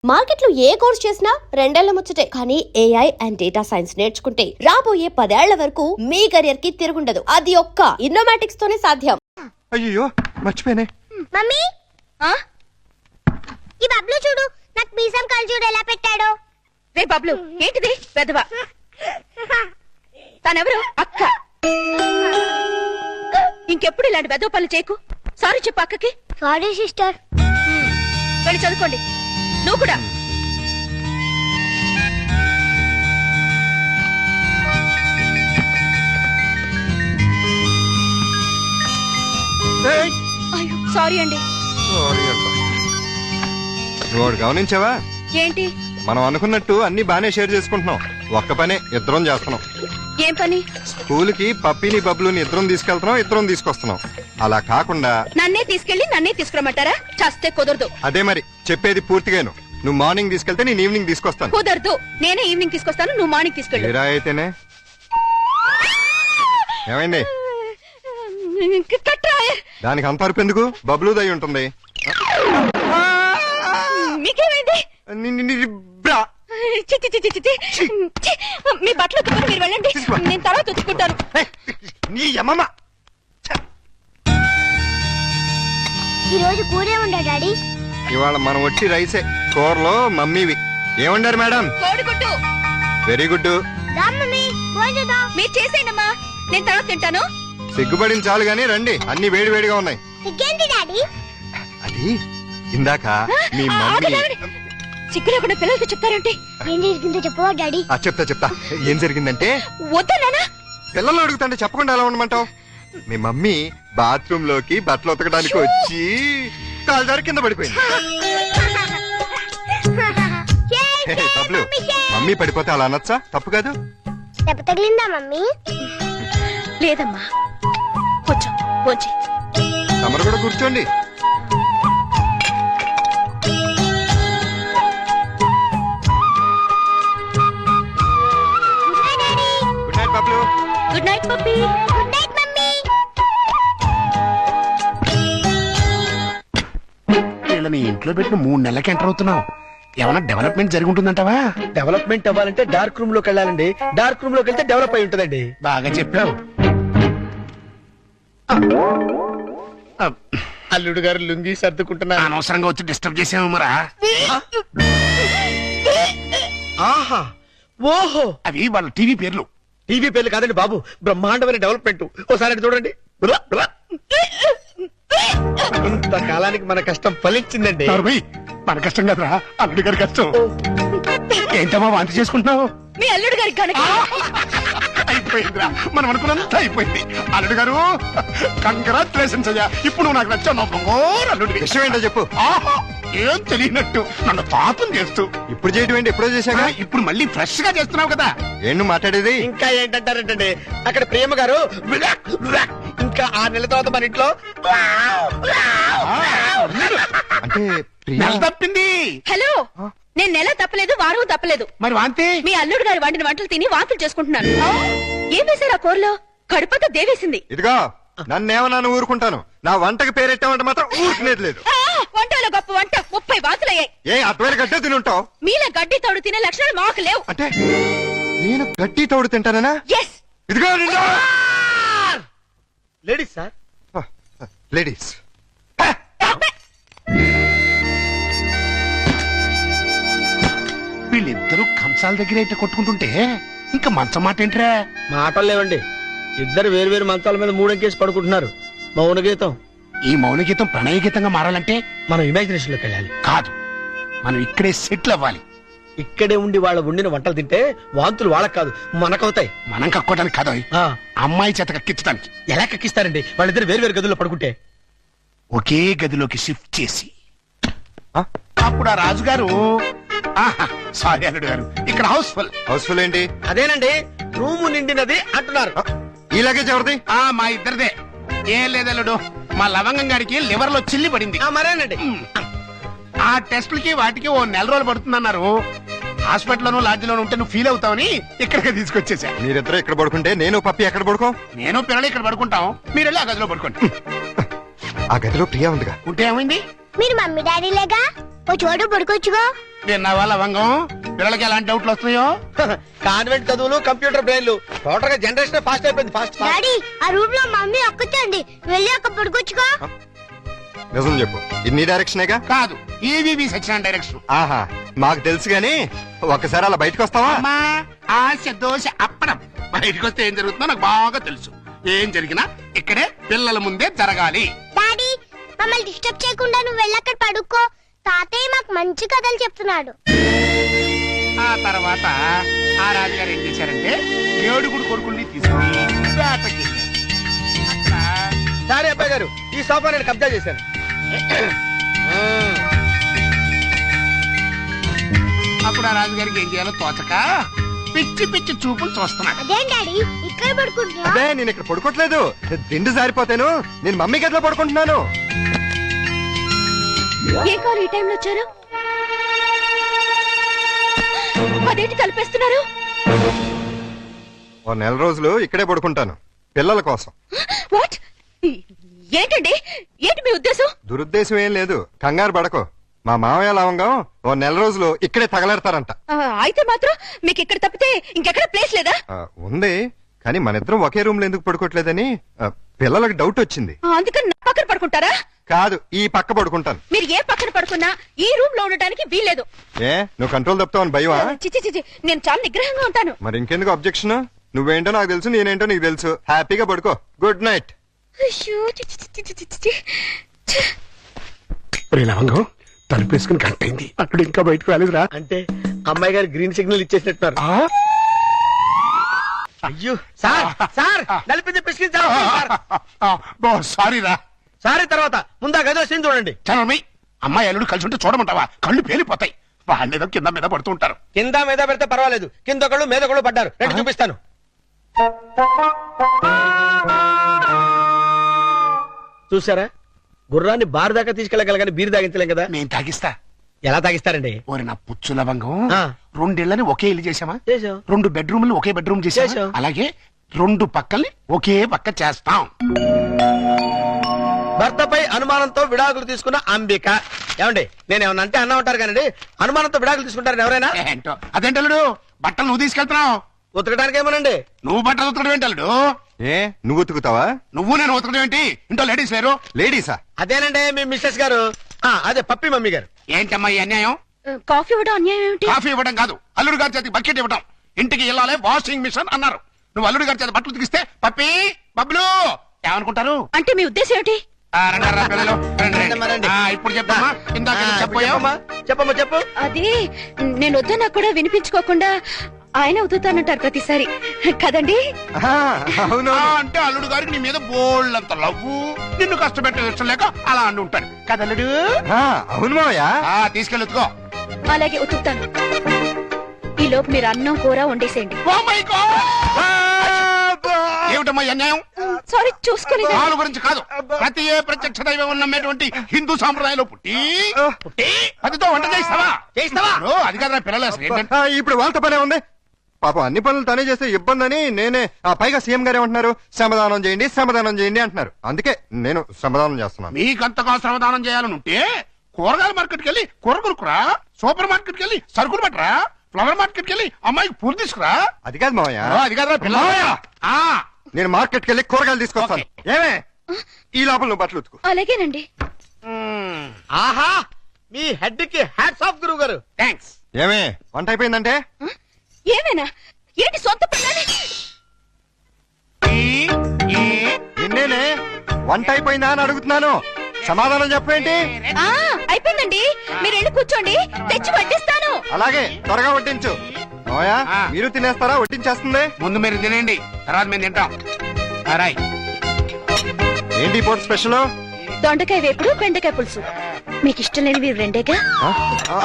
Market లో ఏ course చేసినా రెండేళ్ల ముచ్చటే. కానీ ఏఐ అండ్ డేటా సైన్స్ నేర్చుకుంటే రాబోయే 10 ఏళ్ల వరకు మీ కెరియర్ కి తిరుగుండదు. అది ఒక్క ఇన్నోమాటిక్స్ తోనే సాధ్యం. అయ్యో మర్చిపోయానే. మమ్మీ ఈ బబ్లు చూడు, నాకు మీసం కల్చూడు ఎలా పెట్టాడో. రే బబ్లు, ఏంటిది పెద్దవా? తనెవరు? అక్క. ఇంకెప్పుడు ఇలాంటి పెద్ద పనులు చేయకు. సారీ చెప్పు అక్కకి. Sorry sister. వెళ్ళి చదువుకోండి. నువ్వు కూడా. అయ్యో సారీ అండి. నువ్వు గమనించావా ఏంటి? మనం అనుకున్నట్టు అన్ని బానే షేర్ చేసుకుంటున్నాం. ఒక్క పనే ఇద్దరం చేస్తున్నాం. ఏం పని? స్కూల్ కి పప్పిని బబ్లుని ఇద్దరం తీసుకెళ్తున్నాం, ఇద్దరం తీసుకొస్తున్నాం. అలా కాకుండా నన్నే తీసుకెళ్లి నన్నే తీసుకురమ్మంటారా? చస్తే కుదరదు. అదే మరి చెప్పేది పూర్తిగాను. నువ్వు మార్నింగ్ తీసుకెళ్తే నేను ఈవినింగ్ తీసుకొస్తాను. కుదరదు. నేనే ఈవినింగ్ తీసుకొస్తాను, నువ్వు మార్నింగ్ తీసుకెళ్ళు. మీరా అయితేనే. ఏమైంది? దానికి అంత అరుపు ఎందుకు? బబ్లు దయ ఉంటుంది. మీకేమైంది? మీ బట్టలు ఉతుకుని మీరు వెళ్ళండి, నేను తర్వాత ఉతుక్కుంటాను. నీ అమ్మమ్మ. ఈ రోజు కూరే ఉండా డాడీ. ఇవాళ మనం వచ్చి రైసే. కూరలో మమ్మీవి. ఏమండారు మేడం? కోడిగుడ్డు. Very good. మీరు చేసేయండమ్మా, నేను తర్వాత తింటాను. సిగ్గుపడిన చాలు గానీ రండి, అన్ని వేడి వేడిగా ఉన్నాయి. డాడీ అది ఇందాక మీ మమ్మీ. సిగ్గు లేకుండా పిల్లలతో చెప్తారంటే. ఏం జరిగిందో చెప్పవా డాడీ? చెప్తా. ఏం జరిగిందంటే, వద్దా నాన్న? పిల్లలు అడుగుతుంటే చెప్పకుండా ఎలా ఉండమంటావు? మీ మమ్మీ బాత్రూమ్ లోకి బట్టలు ఉతకడానికి వచ్చి కాలుదారి కింద పడిపోయింది. బబ్లు, మమ్మీ పడిపోతే అలా అనొచ్చా? తప్పు కాదు. దెబ్బ తగిలిందా మమ్మీ? లేదమ్మా, కొంచెం కొంచెం. తమరు కూడా కూర్చోండి. Good night Bablu. Good night puppy. Good night mummy. వీళ్ళని ఇంట్లో పెట్టిన 3 నెలలకి ఎంటర్ అవుతున్నావు. ఏమైనా డెవలప్మెంట్ జరిగి ఉంటుందంటావా? డెవలప్మెంట్ అవ్వాలంటే డార్క్ రూమ్ లోకి వెళ్ళాలండి. డార్క్ రూమ్ లోకి వెళ్తే డెవలప్ అయి ఉంటుందండి. బాగా చెప్పావు. అల్లుడు గారు లుంగి సర్దుకుంటున్నారు. అనవసరంగా వచ్చి డిస్టర్బ్ చేసాము మరా. ఆహా, ఓహో, అవి వాళ్ళ టీవీ పేర్లు. టీవీ పేర్లు కాదండి బాబు, బ్రహ్మాండమైన డెవలప్మెంట్. ఓసారి అటు చూడండి. ఇంతకాలానికి మన కష్టం ఫలించిందండి. మన కష్టం కదరా, అల్లుడి గారి కష్టం. ఏంటమ్మా వాంతి చేసుకుంటున్నావు? మీ అల్లుడు గారికి కనుక అయిపోయిందిరా, మనం అనుకున్నంత అయిపోయింది. అల్లుడు గారు కంగ్రాచులేషన్స్ అయ్యా. ఇప్పుడు నువ్వు నాకు నచ్చావు. అల్లుడి విషయం ఏంటో చెప్పు. ఏం తెలియనట్టు నన్ను పాపం చేస్తూ. ఇప్పుడు చేయటం ఏంటి? ఎప్పుడో చేశాగా. ఇప్పుడు మళ్ళీ ఫ్రెష్ గా చేస్తున్నావు కదా. ఏంటి మాట్లాడేది? ఇంకా ఏంటంటారంటండి, అక్కడ ప్రేమ గారు ఇంకా 6 నెలల తర్వాత మన ఇంట్లో అంటే నెల తప్పింది. హలో, నేను నెల తప్పలేదు, వారం తప్పలేదు. మరి వాంతి? మీ అల్లుడు గారి వండిన వంటలు తిని వాంతులు చేసుకుంటున్నాను. ఏం వేశారు ఆ కూరలో? కడుపంతా దేవేసింది. ఇదిగో నన్నేమన్నా ఊరుకుంటాను, నా వంటకి పేరెట్టామంటే మాత్రం ఊరుకునేది లేదు. వంటలో గొప్ప వంట 30 వాంతులయ్యాయి. ఏ అటువైన గడ్డే తినుంటావు? మీలా గడ్డి తోడు తినే లక్షణాలు మాకు లేవు. అంటే నేను గడ్డి తోడు తింటానా? ఎస్. ఇదిగో లేడీస్ సార్. లేడీస్. వీళ్ళిద్దరూ కంచాల దగ్గర అయితే కొట్టుకుంటుంటే ఇంకా మంచం మాట ఏంట్రా? మాటలు లేవండి, ఇద్దరు వేరు వేరు మంచాల మీద 3 అంకేసి పడుకుంటున్నారు. మౌన గీతం. ఈ మౌన గీతం ప్రణయ గీతంగా మారాలంటే మనం ఇమాజినేషన్ లోకి వెళ్ళాలి. కాదు, మనం ఇక్కడే సెటిల్ అవ్వాలి. ఇక్కడే ఉండి వాళ్ళ వండిన వంటలు తింటే వాంతులు వాళ్ళకి కాదు మనకవుతాయి. మనం కక్కోవడానికి కాదు, అమ్మాయి చేత కక్కించడానికి. ఎలా కక్కిస్తారండి వాళ్ళిద్దరు వేరు వేరు గదుల్లో పడుకుంటే? ఒకే గదిలోకి షిఫ్ట్ చేసి అప్పుడు ఆ రాజుగారు, సారీ అల్లుడు గారు, ఇక్కడ హౌస్ఫుల్ ఏంటి? అదేనండి, రూము నిండినది అంటున్నారు. ఈ లగేజ్ ఎవరిది? మా ఇద్దరిదే. ఏం లేదల్లుడు, మా లవంగం గారికి లివర్ లో చిల్లి పడింది. మరేనండి, ఆ టెస్టులకి వాటికి 1 నెల రోజులు పడుతుందన్నారు. హాస్పిటల్లోనూ లాడ్జిలోనూ ఉంటే నువ్వు ఫీల్ అవుతావని ఇక్కడికి తీసుకొచ్చేసా. మీరిద్దరు ఇక్కడ పడుకుంటే నేను పప్పి ఎక్కడ పడుకో? నేను పిల్లలు ఇక్కడ పడుకుంటాం, మీరు వెళ్ళి ఆ గదిలో పడుకోండి. ఆ గదిలో ప్రియా ఉందిగా. ఉంటే ఏమైంది? మీరు మమ్మీ డాడీ లేగా ఓ చోటు పడుకోవచ్చుగా. విన్నావా లవంగం? పిల్లలకి ఎలాంటి డౌట్లు వస్తున్నాయో? కాన్వెంట్ చదువులు కంప్యూటర్ బ్రెయిన్లు టోటల్ గా జనరేషన్ ఫాస్ట్ అయిపోయింది ఫాస్ట్ డాడీ ఆ రూమ్ లో మమ్మీ ఒక్కచండి వెళ్ళి అక్క పడుకోవచ్చుగా. నిజం చెప్పు, ఇన్ని డైరెక్షనేగా? కాదు, ఈవీవి సత్యనారాయణ డైరెక్షన్. ఆహా, మాకు తెలుసు గాని ఒక్కసారి అలా బయటకు వస్తావా? అమ్మా, ఆశ దోశ అప్పడం. బయటకు వస్తే ఏం జరుగుతుందో నాకు బాగా తెలుసు. ఏం జరిగినా ఇక్కడే పిల్లల ముందే జరగాలి. డాడీ మమ్మల్ని డిస్టర్బ్ చేయకుండా నువ్వు వెళ్ళి అక్కడ పడుకో. తాతయ్య మాకు మంచి కథలు చెప్తున్నాడు. ఆ తర్వాత ఆ రాజుగారు ఏం చేశారంటే 7 కొడుకుల్ని తీసుకుని వేటకి సరే అబ్బాయి గారు, ఈ సోఫా నేను కబ్జా చేశాను. అప్పుడు ఆ రాజుగారికి ఏం చేయాలో తోచక పిచ్చి పిచ్చి చూపులు చూస్తున్నాడు. అదేం డాడీ ఇక్కడ పడుకుంటున్నా? అదే నేను ఇక్కడ పడుకోవట్లేదు, దిండు జారిపోతాను. నేను మమ్మీ గదిలో పడుకుంటున్నాను. ఏ కారు ఈ టైంలో వచ్చారు? అదేంటి తలపేస్తున్నారు? ఓ నెల రోజులు ఇక్కడే పడుకుంటాను పిల్లల కోసం. వాట్? ఏంటండి, ఏంటి మీ ఉద్దేశం? దురుద్దేశం ఏం లేదు, కంగారు పడకో. మా మామయ్య లవంగం ఓ నెల రోజులు ఇక్కడే తగలెడతారంట. అయితే మాత్రం మీకు ఇక్కడ తప్పితే ఇంకెక్కడ ప్లేస్ లేదా? ఉంది, కానీ మన ఇద్దరం ఒకే రూమ్ లో ఎందుకు పడుకోవట్లేదని పిల్లలకు డౌట్ వచ్చింది. అందుకని నా పక్కన పడుకుంటారా? కాదు, ఈ పక్క పడుకుంటాను. మీరు ఏ పక్కన పడుకున్నా ఈ రూమ్ లో ఉండటానికి వీల్లేదు. ఏ నువ్వు కంట్రోల్ తప్పుతావని భయమా? చిచి చిచి, నేను చాలా నిగ్రహంగా ఉంటాను. మరి ఇంకెందుకు అబ్జెక్షన్? నువ్వేంటో నాకు తెలుసు, నేనేంటో నీకు తెలుసు. హ్యాపీగా పడుకో. Good night. అయ్యో, చి, చి, చి, చి, చి, చి. లవంగం తలుపేసుకుని కట్టయింది, అక్కడ ఇంకా బయటకు రాలేదురా. అంటే అమ్మాయి గారు గ్రీన్ సిగ్నల్ ఇచ్చేసినట్టున్నారు. అయ్యో సార్ సార్ నలిపింది పిసికించారు. సారీరా. సారీ తర్వాత ముందా గదిలో సీన్ చూడండి. చనమి, అమ్మాయి అల్లుడు కలిసి ఉంటే చూడమంటావా? కళ్ళు పేలిపోతాయి. వాళ్ళేదో కింద మీద పడుతూ ఉంటారు. కింద మీద పెడితే పర్వాలేదు, కింద ఒకళ్ళు మీద ఒకళ్ళు పడ్డారు. రండి చూపిస్తాను. చూసారా, గుర్రాన్ని బార్ దాకా తీసుకెళ్ళగలగాని బీరు తాగించలేం కదా. నేను తాగిస్తా. ఎలా తాగిస్తారండి? ఓరి నా పుచ్చు లవంగం, ఆ. 2 ఇళ్ళని ఒకే ఇల్లు చేసామా? చేసాం. 2 బెడ్రూమ్లు ఒకే బెడ్రూమ్ చేసాం. చేశాం. అలాగే 2 పక్కల్ని ఒకే పక్క చేస్తాం. భర్తపై అనుమానంతో విడాకులు తీసుకున్న అంబిక. ఏమండి, నేనేమన్నా అంటే అన్నా ఉంటారు కానీ అనుమానంతో విడాకులు తీసుకుంటారని ఎవరైనా? ఏంటో అదేంటల్లుడు, బట్టలు నువ్వు తీసుకెళ్తున్నావు. ఉతకడానికి ఏమోనండి. నువ్వు బట్టలు ఉతకడం ఏంటల్లుడు? ఏ నువ్వు ఉతుకుతావా? నువ్వు నేను ఉతకడం ఏంటి? ఇంట్లో లేడీస్ లేరు? లేడీసా? అదేనండి మీ మిస్సెస్ గారు. అదే పప్పి మమ్మీ గారు. ఏంటమ్మా ఈ అన్యాయం? కాఫీ ఇవ్వడం అన్యాయం ఏమిటి? కాఫీ ఇవ్వడం కాదు, అల్లుడు గారి చేతికి బకెట్ ఇవ్వడం. ఇంటికి వెళ్ళాలి వాషింగ్ మిషన్ అన్నారు. నువ్వు అల్లుడు గారి చేతి బట్టలు ఉతికిస్తే పప్పి బబ్బులు ఏమనుకుంటారు? అంటే మీ ఉద్దేశం ఏమిటి? రండి పిల్లలు, రండి, రండి. రండి. ఇప్పుడు చెప్పమ్మా. ఇందాక ఏదో చెప్పావా? చెప్పమ్మా చెప్పు. అది నేను వద్దన్నా కూడా వినిపించుకోకుండా ఆయన ఉతుతానంటారు ప్రతిసారి కదండి. అవును. అంటే అల్లుడు గారికి నీ మీద బోళ్ళంత లవ్వు, నిన్ను కష్టపెట్టే ఇష్టం లేక అలా అంటూ ఉంటాడు కదా అల్లుడు. అవును మావయ్య. తీసుకెళ్ళి ఉతుకో. అలాగే ఉతుకుతాను. ఈ లోపు మీరు అన్నం కూర వండేసేయండి. Oh my God! ఏమిటమ్మా ఈ అన్యాయం? సారీ, చూసుకోలేదు. వాళ్ళ గురించి కాదు, ప్రతి ఏ ప్రత్యక్ష దైవం నమ్మేటువంటి హిందూ సాంప్రదాయంలో పుట్టి అదితో వంట చేస్తావా? చేస్తావా? అది కాదు పిల్లలు అసలు ఏంటంటే ఇప్పుడు వాళ్ళతో పనే ఉంది. పాపం అన్ని పనులు తనే చేస్తే ఇబ్బంది అని నేనే. పైగా సీఎం గారు ఏమంటున్నారు? శ్రమదానం చేయండి, శ్రమదానం చేయండి అంటున్నారు. అందుకే నేను శ్రమదానం చేస్తున్నాను. మీకంతగా శ్రమదానం చేయాలని ఉంటే కూరగాయల మార్కెట్కి వెళ్ళి కూర కొనుక్కురా, సూపర్ మార్కెట్కి వెళ్ళి సరుకులు పట్టరా, ఫ్లవర్ మార్కెట్కి వెళ్ళి అమ్మాయికి పూలు తీసుకురా. అది కాదు మావయ్య. అది కాదురా పిల్లలు. నేను మార్కెట్కి వెళ్ళి కూరగాయలు తీసుకొస్తాను. ఏమే ఈ లోపల నువ్వు బట్టలు ఉతుకు. అలాగేనండి. ఆహా, మీ హెడ్ కి హ్యాట్స్ ఆఫ్ గురువు గారు. థ్యాంక్స్. ఏమే వంట అయిపోయిందంటే? ఏమైనా ఏంటి సొంత పిల్లని? నిన్నేనే వంట అయిపోయిందా అని అడుగుతున్నాను. సమాధానం చెప్పేంటి? అయిపోయిందండి, మీరు వెళ్ళి కూర్చోండి, తెచ్చి వడ్డిస్తాను. అలాగే త్వరగా వడ్డించు. మావయ్య మీరు తినేస్తారా? వడ్డించేస్తుంది. ముందు మీరు తినండి, తర్వాత మేము తింటాం. రాయ్. ఏంటి ఇప్పుడు స్పెషల్? దొండకాయ వేపుడు, బెండకాయ పులుసు. మీకు ఇష్టం లేనివి రెండేగా?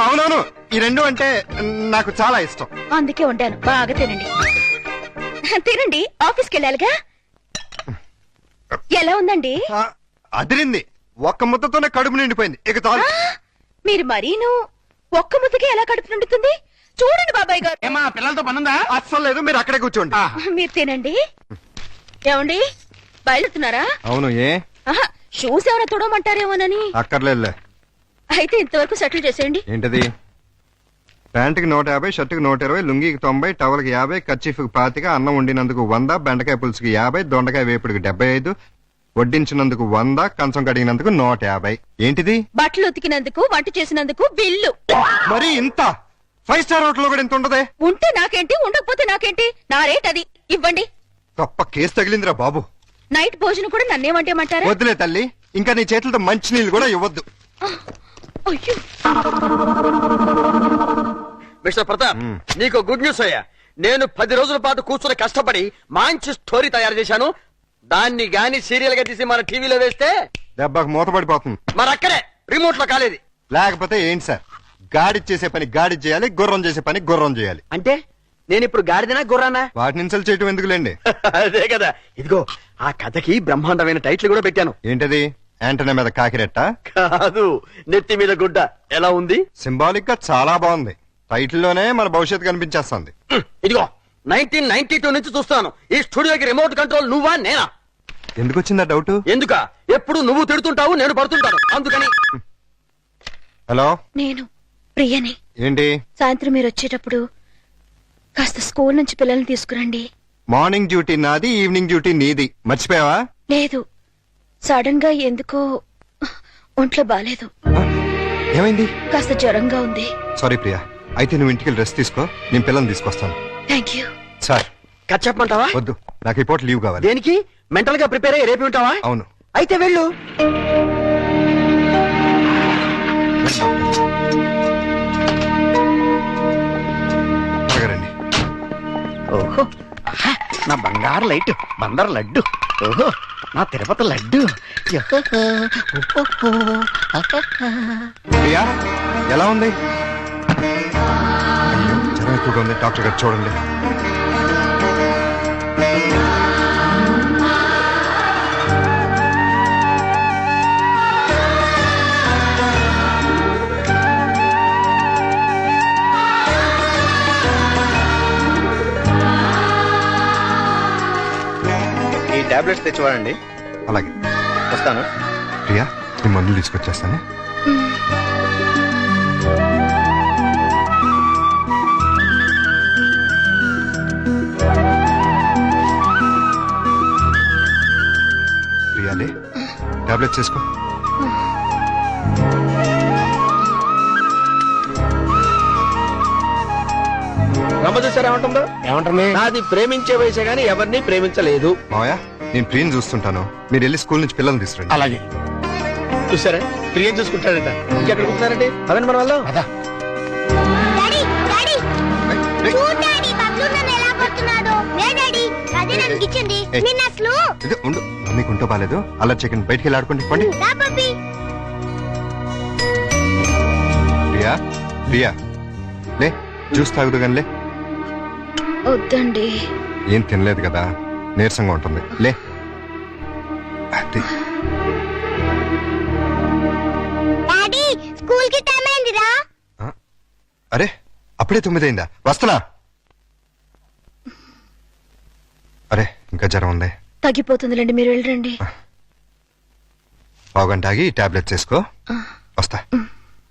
అవునవును, ఈ 2 అంటే నాకు చాలా ఇష్టం. అందుకే వండాను, బాగా తినండి. తినండి, ఆఫీస్కి వెళ్ళాలిగా. ఎలా ఉందండి? అదిరింది. ఒక్క ముద్దతోనే కడుపు నిండిపోయింది. ఇక చాలు. మీరు మరీను ఒక్క ముద్దకే ఎలా కడుపు నిండుతుంది? చూడండి బాబాయ్ గారు. ఏమా పిల్లలతో పనుందా? అస్సలు లేదు, మీరు అక్కడే కూర్చోండి. మీరు తినండి. ఏమండి, బయలుతున్నారా? అవును. ఏ షూస్ ఏమైనా తుడమంటారేమోనని. అక్కర్లేదులే. అయితే ఇంతవరకు సెటిల్ చేసేయండి. ఏంటది? ప్యాంటుకి 150, షర్టుకి 120, లుంగీకి 90, టవల్కి 50, కర్చీఫ్కి 25, అన్నం వండినందుకు 100, బెండకాయ పులుసుకి 50, దొండకాయ వేపుడికి 75, వడ్డించినందుకు 100, కంచం కడిగినందుకు 150. ఏంటిది? బట్టలు ఉతికినందుకు, వంట చేసినందుకు బిల్లు. మరి ఇంత 5 స్టార్ హోటల్ లో కూడా ఇంత ఉండదే? ఉంటే నాకేంటి, ఉండకపోతే నాకేంటి, నా రేట్ అది. ఇవ్వండి. గొప్ప కేసు తగిలిందిరా బాబు. నైట్ భోజనం కూడా నన్నేమంటేమంటారా? వద్దులే తల్లి, ఇంకా నీ చేతులతో మంచినీళ్ళు కూడా ఇవ్వద్దు. అయ్యో, మిస్టర్ ప్రతాప్, నీకు గుడ్ న్యూస్ అయ్యా. నేను 10 రోజుల పాటు కూర్చొని కష్టపడి మంచి స్టోరీ తయారు చేశాను. దాన్ని గాని సీరియల్ గా తీసి మన టీవీలో వేస్తే దెబ్బకు మూతపడిపోతుంది. మరి అక్కడే రిమోట్ లో కాలేదు. లేకపోతే ఏంటి సార్, గాడి చేసే పని గాడి చేయాలి, గుర్రం చేసే పని గుర్రం చేయాలి. అంటే నేను ఇప్పుడు గాడిదనా గుర్రానా? వాటిని ఇన్సల్ట్ చేయటం ఎందుకులేండి. అదే కదా. ఇదిగో ఆ కథకి బ్రహ్మాండమైన టైటిల్ కూడా పెట్టాను. ఏంటది? యాంటనా మీద కాకిరెట్ట? కాదు, నెత్తి మీద గుడ్డ. ఎలా ఉంది? సింబాలిక్ గా చాలా బాగుంది. టైటిల్ లోనే మన భవిష్యత్తు కనిపించేస్తుంది. ఇదిగో 1992 నుంచి చూస్తాను ఈ స్టూడియోకి రిమోట్ కంట్రోల్ నువ్వా నేనా? ఎందుకు వచ్చిందా డౌట్? ఎందుక ఎప్పుడు నువ్వు తిడుతుంటావు, నేను పడుతుంటాను, అందుకని. హలో, నేను ప్రియని. ఏంటి? సాయంత్రం మీరు వచ్చేటప్పుడు కాస్త స్కూల్ నుంచి పిల్లల్ని తీసుకురండి. మార్నింగ్ డ్యూటీ నాది, ఈవినింగ్ డ్యూటీ నీది. మర్చిపోయావా? లేదు, సడన్ గా ఎందుకో ఒంట్లో బాలేదు. ఏమైంది? కాస్త జ్వరంగా ఉంది. సారీ ప్రియా, అయితే నువ్వు ఇంటికి రెస్ట్ తీసుకో, నేను పిల్లల్ని తీసుకొస్తాను. Thank you. సార్ కథ చెప్పమంటావా? వద్దు, నాకు ఈ పూట లీవ్ కావాలి. దేనికి? మెంటల్ గా ప్రిపేర్ అయ్యి రేపు ఉంటావా? అవును. అయితే వెళ్ళు. త్వరగా రండి. ఓహో, ఆహా, నా బంగారు లైట్ బందర్ లడ్డు. ఓహో, నా తిరుపతి లడ్డు. ప్రియా, ఎలా ఉంది? అయ్యో, జ్వరం ఎక్కువగా ఉంది, డాక్టర్ గారు చూడండి. ఈ టాబ్లెట్స్ తెచ్చివాడండి. అలాగే, వస్తాను. ప్రియా, నీ మందులు తీసుకొచ్చేస్తానే. ప్రియాలే, టాబ్లెట్ చేసుకో. రమ్మ చూసారా ఏమంటుందో? ఏమంటుంది? నాది ప్రేమించే వయసే గానీ ఎవరిని ప్రేమించలేదు. మావయ్య, నేను ప్రియని చూస్తుంటాను, మీరు వెళ్ళి స్కూల్ నుంచి పిల్లల్ని తీసుకురండి. అలాగే. చూసారా, ప్రియం చూసుకుంటాడట. ఇంకెక్కడ కూర్చున్నారండి? అదండి మన వాళ్ళు. అదా డాడీ డాడీ ఏయ్, ఏయ్, చూడు డాడీ, బబ్లు నన్ను ఎలా కొడుతున్నాడు. లే డాడీ, అదే నన్ను గిచ్చింది. ఏయ్. నిన్న అసలు ఇది ఉండు, మీకు ఉంటో బాలేదు. అలా చెకండి, బయటికి వెళ్ళి ఆడుకోండి. పండి. రా పప్పి. ప్రియా, ప్రియా, లే, జ్యూస్ తాగుదు కానీ లే. వద్దండి. ఏం తినలేదు కదా, నీరసంగా ఉంటుంది. లే. అది. డాడీ, స్కూల్ కి టైం అయిందిరా. ఆ? అరే, అప్పుడే 9 అయిందా? వస్తున్నా. అరే, ఇంకా జ్వరం ఉంది. తగ్గిపోతుందిలేండి, మీరు వెళ్ళండి. పావుగంట ఆగి టాబ్లెట్స్ వేసుకో. వస్తా.